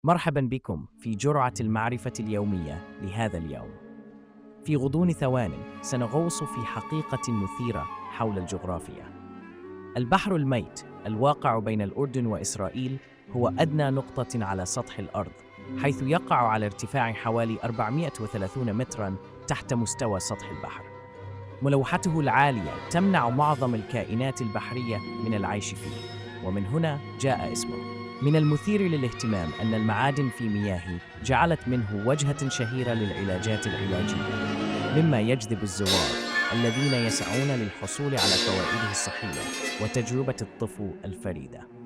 مرحبا بكم في جرعة المعرفة اليومية لهذا اليوم. في غضون ثوان سنغوص في حقيقة مثيرة حول الجغرافيا. البحر الميت الواقع بين الأردن وإسرائيل هو أدنى نقطة على سطح الأرض، حيث يقع على ارتفاع حوالي 430 متراً تحت مستوى سطح البحر. ملوحته العالية تمنع معظم الكائنات البحرية من العيش فيه، ومن هنا جاء اسمه. من المثير للاهتمام أن المعادن في مياهه جعلت منه وجهة شهيرة للعلاجات العلاجية، مما يجذب الزوار الذين يسعون للحصول على فوائده الصحية وتجربة الطفو الفريدة.